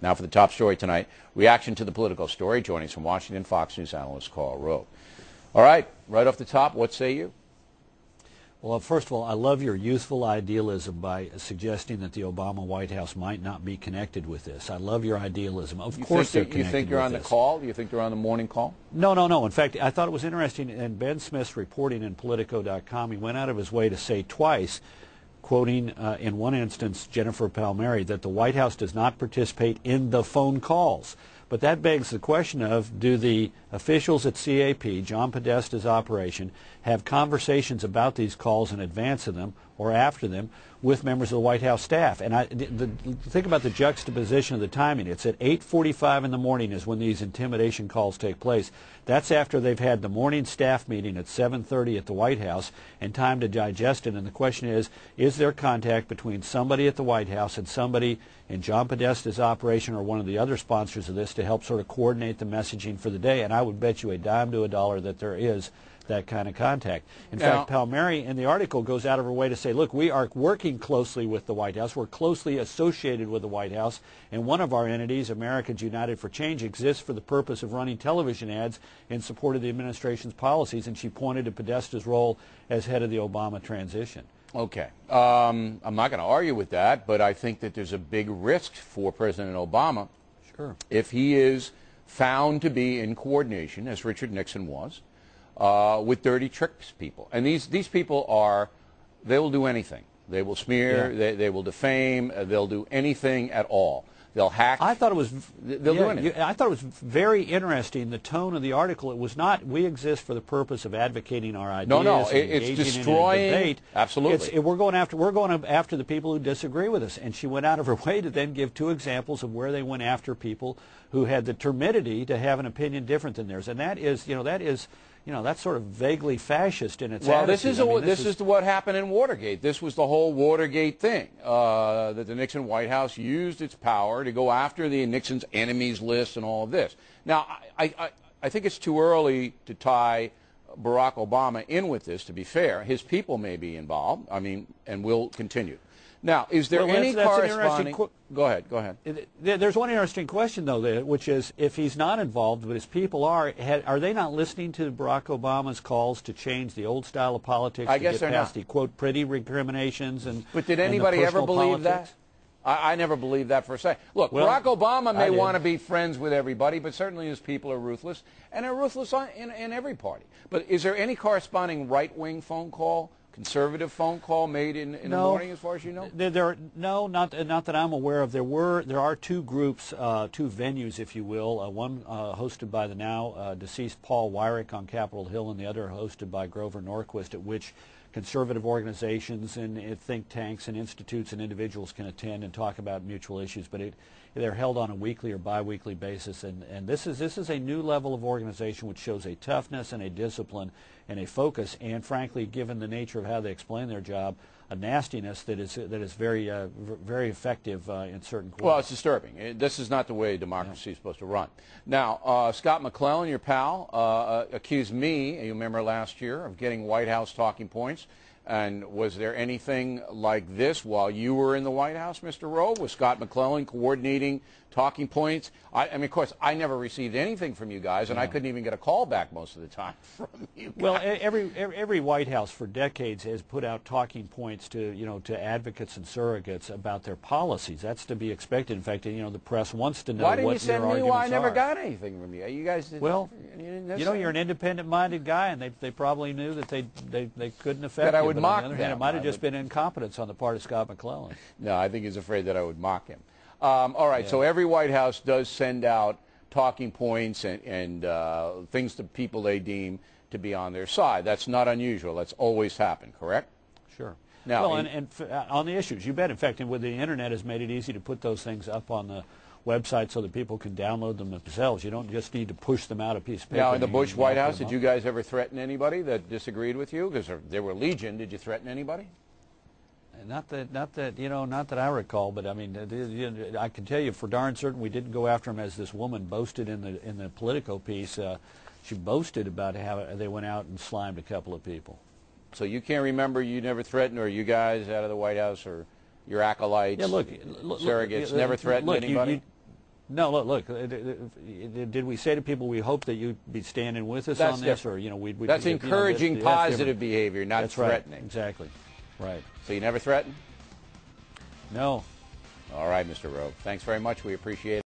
Now for the top story tonight, reaction to the Politico story. Joining us from Washington, Fox News analyst Karl Rove. All right off the top, what say you? Well, first of all, I love your youthful idealism by suggesting that the Obama White House might not be connected with this. I love your idealism. Of course they're connected with this. You think you're on the call? You think they're on the morning call? No. In fact, I thought it was interesting, in Ben Smith's reporting in Politico.com, he went out of his way to say twice, quoting in one instance Jennifer Palmieri, that the White House does not participate in the phone calls. But that begs the question of, do the officials at CAP, John Podesta's operation, have conversations about these calls in advance of them or after them with members of the White House staff? And think about the juxtaposition of the timing. It's at 8:45 in the morning is when these intimidation calls take place. That's after they've had the morning staff meeting at 7:30 at the White House and time to digest it. And the question is there contact between somebody at the White House and somebody in John Podesta's operation or one of the other sponsors of this to help sort of coordinate the messaging for the day? And I would bet you a dime to a dollar that there is that kind of contact. In fact, Palmieri in the article goes out of her way to say, look, we are working closely with the White House. We're closely associated with the White House. And one of our entities, Americans United for Change, exists for the purpose of running television ads in support of the administration's policies. And she pointed to Podesta's role as head of the Obama transition. Okay. I'm not going to argue with that, but I think that there's a big risk for President Obama if he is found to be in coordination, as Richard Nixon was, with dirty tricks people. And these people they will do anything. They will smear, they will defame, they'll do anything at all. They'll hack. I thought it was. They'll do anything. I thought it was very interesting. The tone of the article. It was not. We exist for the purpose of advocating our ideas. No. It's destroying. In a debate. Absolutely. We're going after the people who disagree with us. And she went out of her way to then give two examples of where they went after people who had the temerity to have an opinion different than theirs. And that is, that's sort of vaguely fascist in its attitude. Well, this is what happened in Watergate. This was the whole Watergate thing, that the Nixon White House used its power to go after the Nixon's enemies list and all of this. Now, I think it's too early to tie Barack Obama in with this, to be fair. His people may be involved, and will continue. Now, is there any corresponding... Go ahead. There's one interesting question, though, which is, if he's not involved, but his people are they not listening to Barack Obama's calls to change the old style of politics I guess get past the, quote, pretty recriminations and But did anybody ever believe politics? that? I never believed that for a second. Look, Barack Obama may want to be friends with everybody, but certainly his people are ruthless, and they're ruthless in every party. But is there any corresponding right-wing phone call, conservative phone call made in the morning, as far as you know? Not that I'm aware of. There are two groups, two venues, if you will. One hosted by the now deceased Paul Weyrich on Capitol Hill, and the other hosted by Grover Norquist, at which conservative organizations and think tanks and institutes and individuals can attend and talk about mutual issues. But they're held on a weekly or biweekly basis, and this is a new level of organization which shows a toughness and a discipline and a focus, and frankly, given the nature of how they explain their job, a nastiness that is very very effective in certain quarters. Well, it's disturbing. This is not the way democracy is supposed to run. Now, Scott McClellan, your pal, accused me, you remember last year, of getting White House talking points. And was there anything like this while you were in the White House, Mr. Rove? Was Scott McClellan coordinating talking points? Of course, I never received anything from you guys, and I couldn't even get a call back most of the time from you guys. Well, every White House for decades has put out talking points to advocates and surrogates about their policies. That's to be expected. In fact, the press wants to know what your arguments are. Why didn't you send me? Well, I never got anything from you. You guys didn't. Well, you're an independent-minded guy, and they probably knew that they couldn't affect that I you. would but mock on the other hand, it might have just been incompetence on the part of Scott McClellan. No, I think he's afraid that I would mock him. All right, so every White House does send out talking points and things to people they deem to be on their side. That's not unusual. That's always happened, correct? Sure. Now, well, and on the issues, you bet. In fact, with the Internet has made it easy to put those things up on the website so that people can download them themselves. You don't just need to push them out a piece of paper. Now, in the Bush White House, did you guys ever threaten anybody that disagreed with you? Because there were legion. Did you threaten anybody? Not that I recall, but I mean, I can tell you for darn certain we didn't go after him, as this woman boasted in the Politico piece. She boasted about how they went out and slimed a couple of people. So you can't remember, you never threatened, or you guys out of the White House or your acolytes, surrogates, never threatened anybody? No, look. Did we say to people we hope that you'd be standing with us on this, or we'd that's encouraging positive behavior, not that's threatening. Right. Exactly. Right. So you never threaten? No. All right, Mr. Rowe. Thanks very much. We appreciate it.